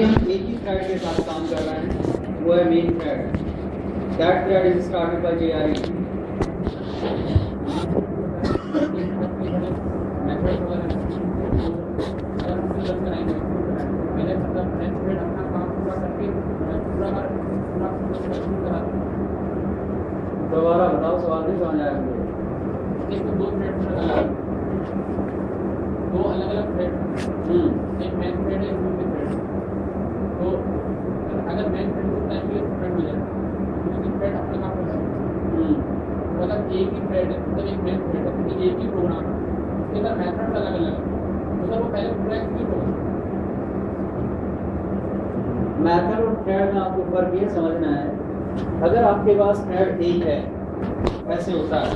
अभी हम एक ही थ्रेड के साथ काम कर रहे हैं, वो है main thread. That thread is started by JRE। दोबारा बताओ, सवाल नहीं समझ आया मुझे। एक तो दो थ्रेड दो अलग अलग थ्रेड, एक मेन थ्रेड है, एक दूसरी थ्रेड। तो अगर मेन थ्रेड को टाइम के लिए थ्रेड हो जाए, दूसरी थ्रेड अपने काम कर सकती है। तो अगर एक ही थ्रेड है, मतलब एक मेन थ्रेड है, तो एक ही प्रोग्राम है, उसके अंदर मेथड अलग अलग है, तो सर वो पहले पूरा एग्जीक्यूट होगा। मेथड और थ्रेड में आपको फर्क ये समझना है, अगर आपके पास थ्रेड एक है, ऐसे होता है,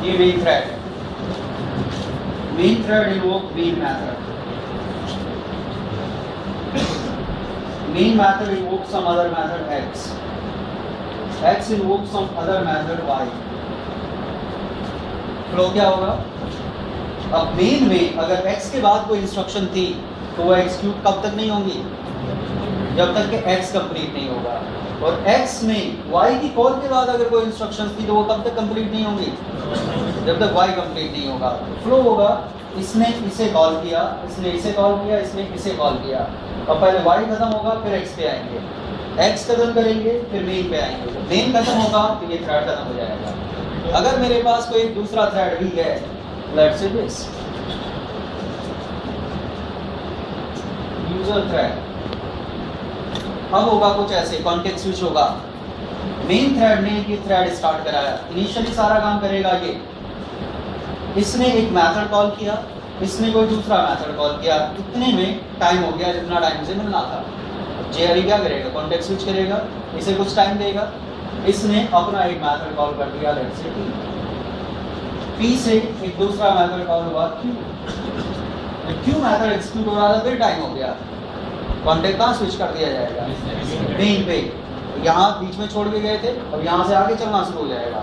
ये मेन थ्रेड है। Main thread invoke main method. Main method invokes some other method X. X invokes some other method Y. Flow क्या होगा? अब मेन में अगर X के बाद कोई इंस्ट्रक्शन थी तो वो एग्जीक्यूट कब तक नहीं होंगी? जब तक कि X कंप्लीट नहीं होगा। और X में Y की कॉल के बाद अगर कोई इंस्ट्रक्शन थी तो वो कब तक कंप्लीट नहीं होंगी? जब तक Y कंप्लीट नहीं होगा। फ्लो होगा, इसने इसे कॉल किया, इसने इसे कॉल किया, इसने इसे कॉल किया। अब पहले Y खत्म होगा, फिर X पे आएंगे, X खत्म करेंगे, फिर मेन पे आएंगे। जब मेन खत्म होगा तो ये थ्रेड खत्म हो जाएगा। अगर मेरे पास कोई दूसरा थ्रेड भी है, let's say this user thread, अब होगा कुछ ऐसे, कॉन्टेक्स्ट स्विच होगा। मेन थ्रेड ने ये थ्रेड स्टार्ट कराया, इनिशियली सारा काम करेगा ये, इसने एक मेथड कॉल किया, इसने कोई दूसरा मेथड कॉल किया, इतने में टाइम हो गया जितना टाइम से मिलना था। JRE क्या करेगा? कॉन्टेक्स्ट स्विच करेगा, इसे कुछ टाइम देगा, इसने अपना एक मेथड कॉल कर दिया, लेट्स से P से एक दूसरा मेथड कॉल हुआ Q। Q मेथड एग्जीक्यूट हो रहा था, फिर टाइम हो गया, कॉन्टेक्ट कहाँ स्विच कर दिया जाएगा? मेन पे। यहाँ बीच में छोड़ के गए थे, अब यहाँ से आगे चलना शुरू हो जाएगा।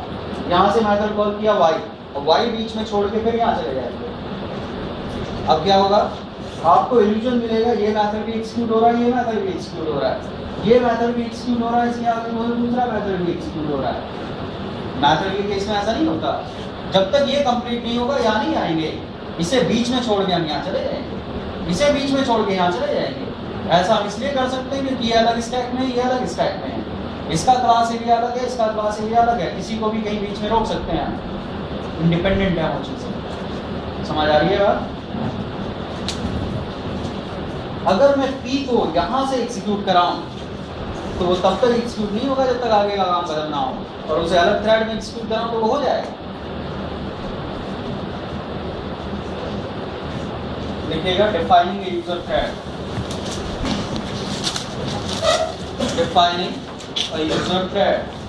यहाँ से मेथड कॉल किया Y, और Y बीच में छोड़ के फिर यहाँ चले जाएंगे। अब क्या होगा? आपको इल्यूजन मिलेगा, ये मेथड भी एग्जीक्यूट हो रहा है, ये मेथड भी एग्जीक्यूट हो रहा है, ये मेथड भी एग्जीक्यूट हो रहा है, इसके आगे दूसरा मेथड भी एग्जीक्यूट हो रहा है। मेथड के केस में ऐसा नहीं होता, जब तक ये कंप्लीट नहीं होगा यहाँ नहीं आएंगे, इसे बीच में छोड़ के हम यहाँ चले जाएंगे, इसे बीच में छोड़ के यहाँ चले जाएंगे। ऐसा हम इसलिए कर सकते हैं कि ये अलग स्टैक में है, ये अलग स्टैक में है, इसका क्लास एरिया अलग है, इसका क्लास एरिया अलग है, किसी को भी कहीं बीच में रोक सकते हैं, इंडिपेंडेंट है वो चीज़ें। समझ आ रही है बात? अगर मैं P को यहाँ से एग्जीक्यूट कराऊं तो वो तब तक एग्जीक्यूट नहीं होगा जब तक आगे का काम खत्म ना हो, और उसे अलग थ्रेड में एग्जीक्यूट कराऊं तो वो हो जाएगा। लिखिएगा defining A user thread, defining a user thread.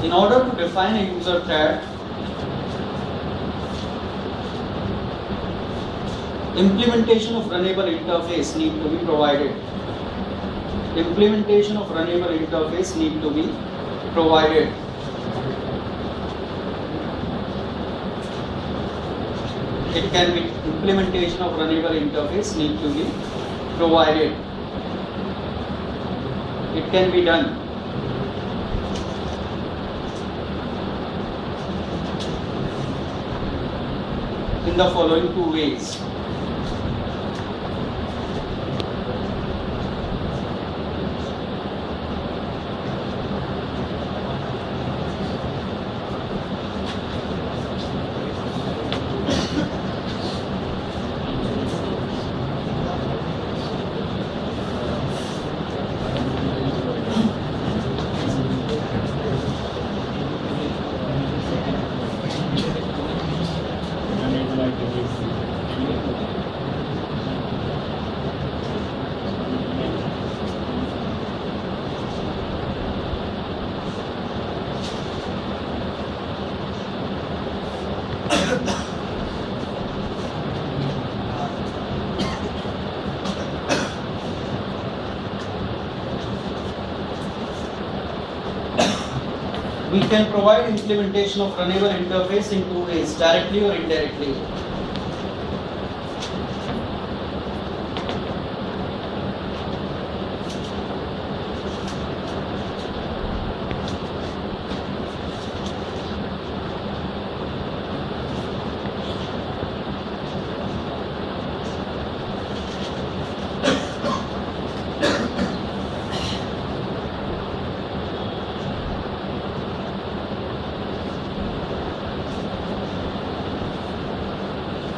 In order to define a user thread, implementation of runnable interface need to be provided. Implementation of runnable interface need to be provided. It can be implementation of runnable interface need to be provided. It can be done in the following two ways. We can provide implementation of runnable interface in two ways, directly or indirectly.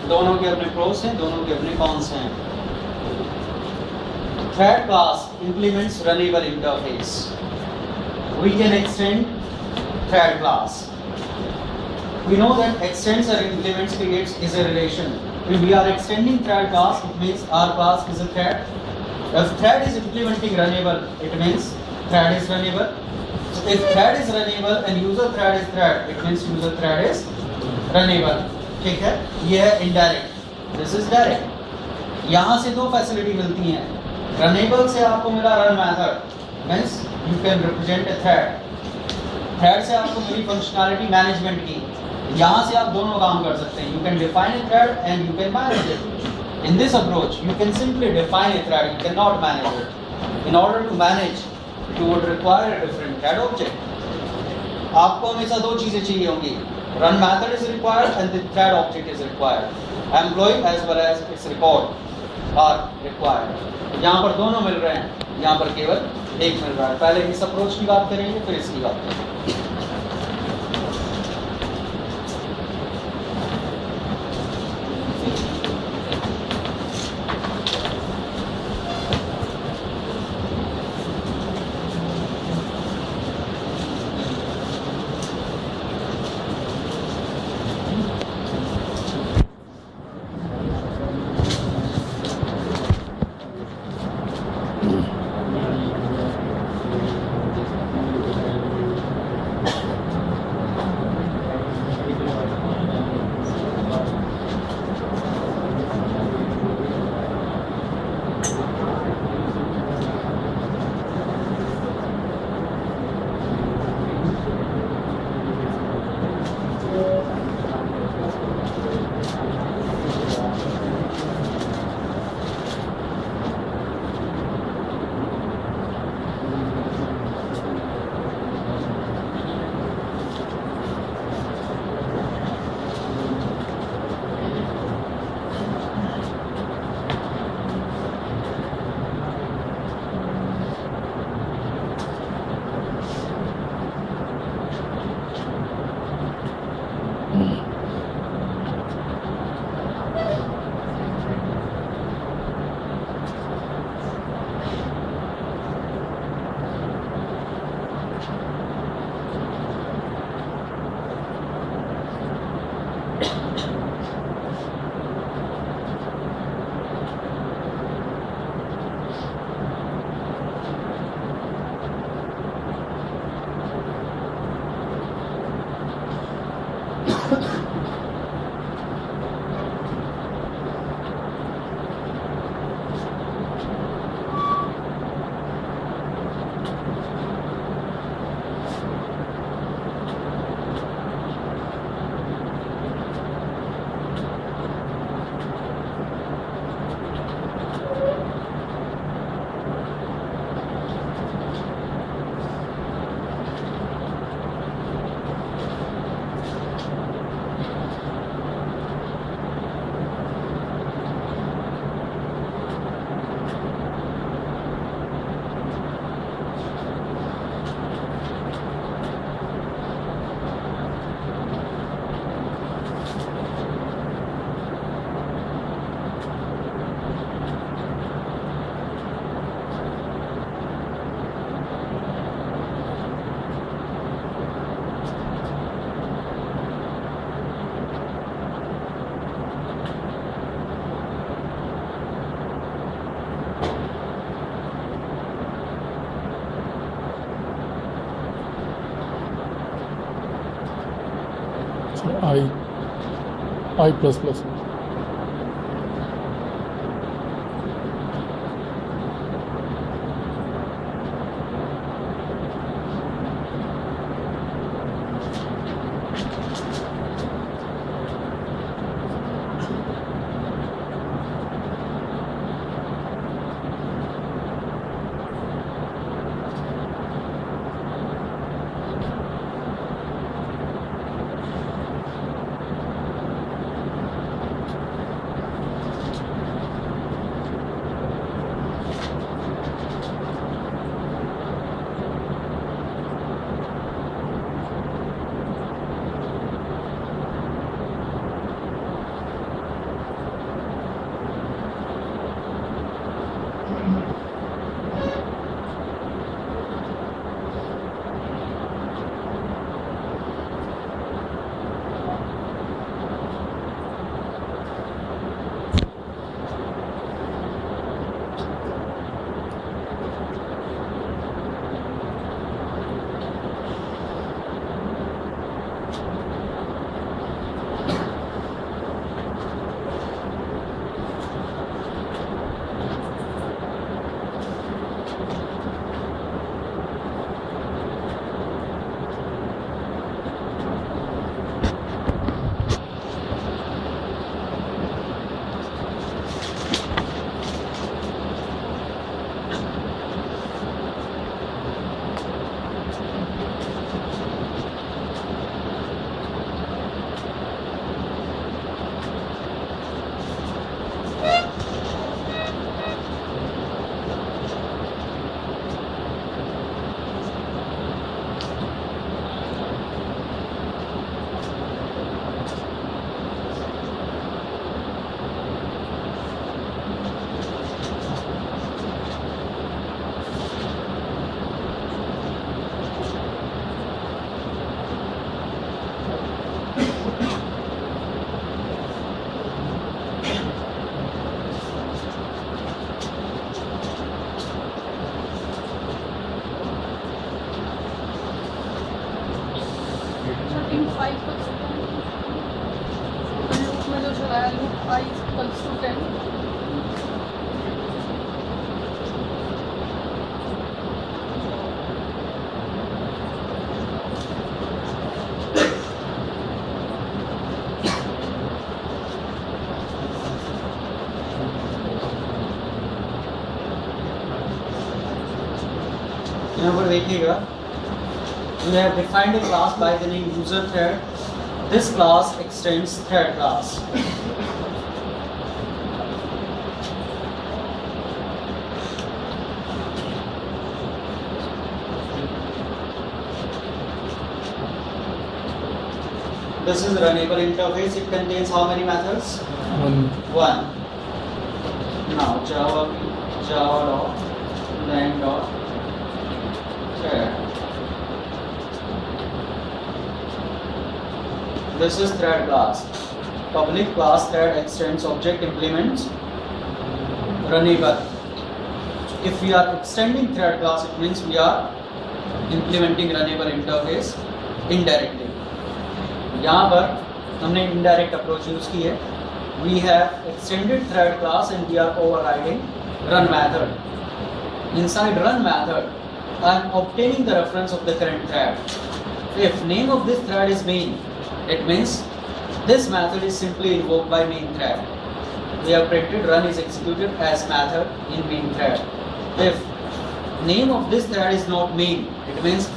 दोनों के अपने pros हैं, दोनों के अपने cons हैं. Thread class implements runnable interface. We can extend thread class. We know that extends or implements creates is a relation. If we are extending thread class, it means our class is a thread. If thread is implementing runnable, it means thread is runnable. So if thread is runnable and user thread is thread, it means user thread is runnable. ठीक है, ये है indirect, this is direct. यहाँ से दो facility मिलती हैं. Runnable से आपको मिला run method, means you can represent a thread. Thread से आपको मिली फंक्शनैलिटी मैनेजमेंट की. यहाँ से आप दोनों काम कर सकते हैं. You can define a thread and you can manage it. In this approach you can simply define a thread, you can not manage it. In order to manage you would require a different thread object. आपको हमेशा दो चीजें चाहिए होंगी. Run method is required and the thread object is required. Employee as well as its record are required. यहाँ पर दोनों मिल रहे हैं, यहाँ पर केवल एक मिल रहा है. पहले इस अप्रोच की बात करेंगे, फिर इसकी बात करेंगे. I++। इन 5 को लूप में जो चलाया लूप I इक्वल्स टू 10। यहाँ पर देखिएगा, we have defined a class by the name user thread. This class extends thread class. This is runnable interface. It contains how many methods? One. Now Java dot len dot thread. This is thread class. Public class thread extends object implements runnable. If we are extending thread class, it means we are implementing runnable interface indirectly. यहाँ पर हमने indirect approach use की है. We have extended thread class and we are overriding run method. Inside run method, I am obtaining the reference of the current thread. If name of this thread is main, it means this method is simply invoked by main thread. We have printed run is executed as method in main thread. If name of this thread is not main, it means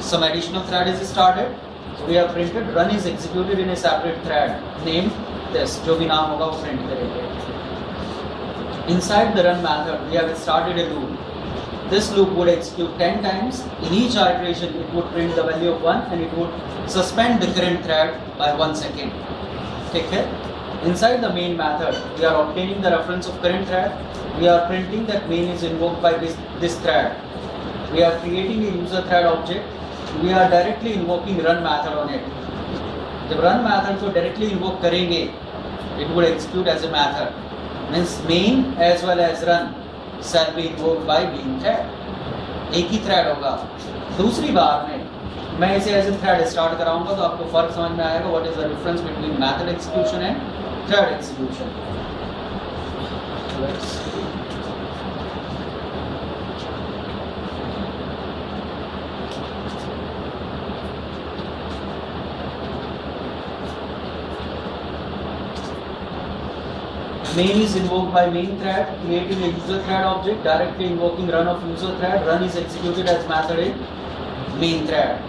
some additional thread is started. So we have printed run is executed in a separate thread named this. जो भी नाम होगा वो print करेंगे. Inside the run method, we have started a loop. This loop would execute 10 times. In each iteration, it would print the value of 1 and it would suspend the current thread by 1 second. ठीक है? Inside the main method, we are obtaining the reference of current thread. We are printing that main is invoked by this thread. We are creating a user thread object. We are directly invoking run method on it. जब run method को directly invoke करेंगे, it would execute as a method. Means main as well as run shall be invoked by main thread. एक ही thread होगा. दूसरी बार में मैं इसे as a thread start कराऊंगा तो आपको फर्क समझ में आएगा what is the difference between method execution and thread execution. Main is invoked by main thread, creating a user thread object, directly invoking run of user thread. Run is executed as method in main thread.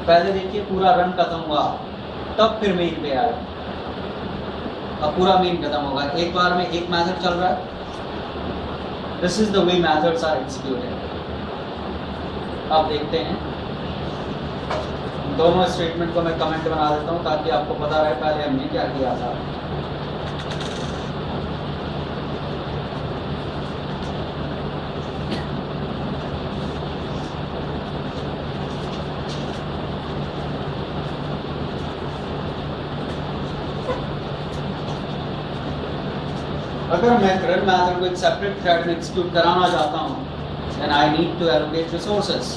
पहले देखिए पूरा run खत्म हुआ तब फिर main पे आया. अब पूरा मेन खत्म होगा, एक बार में एक मेथड चल रहा है. This is the way methods are executed. अब देखते हैं दोनों स्टेटमेंट को मैं कमेंट बना देता हूँ ताकि आपको पता रहे पहले हमने क्या किया था. अगर मैं करंट मैथड को एक सेपरेट थ्रेड में एग्जीक्यूट कराना चाहता हूँ, then I need to allocate resources.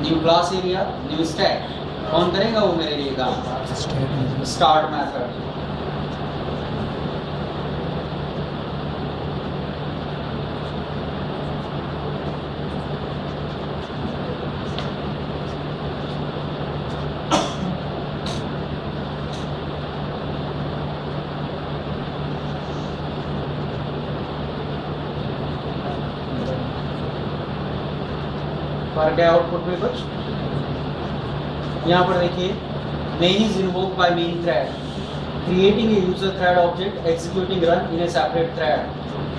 New class area, new stack. कौन करेगा वो मेरे लिए काम? Start method. फर्क है आउटपुट में कुछ. यहाँ पर देखिए main is invoked by main thread, creating a user thread object, executing run in a separate thread.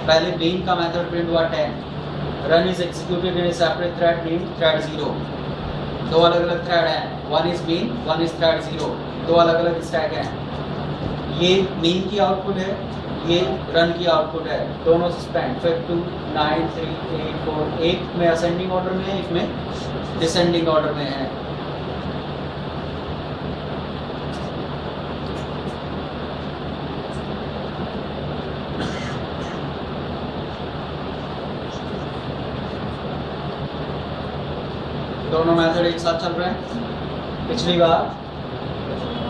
पहले मेन का मेथड प्रिंट हुआ 10, run is executed in a separate thread name thread 0. दो अलग अलग थ्रेड हैं, one is main one is thread 0. दो अलग अलग स्टैक हैं. ये मेन की आउटपुट है, ये रन की आउटपुट है. दोनों सस्पेंड. फिर 2 9 3 8 4, एक में असेंडिंग ऑर्डर में है, एक में डिसेंडिंग ऑर्डर में है. दोनों मेथड एक साथ चल रहे हैं. पिछली बार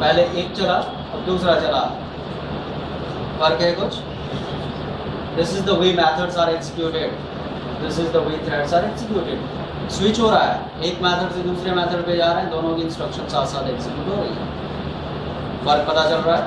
पहले एक चला और दूसरा चला. फर्क है कुछ? This is the way methods are executed. This is the way threads are executed. Switch हो रहा है, एक मेथड से दूसरे मेथड पे जा रहे हैं, दोनों की इंस्ट्रक्शन साथ साथ एग्जीक्यूट हो रही है. फर्क पता चल रहा है?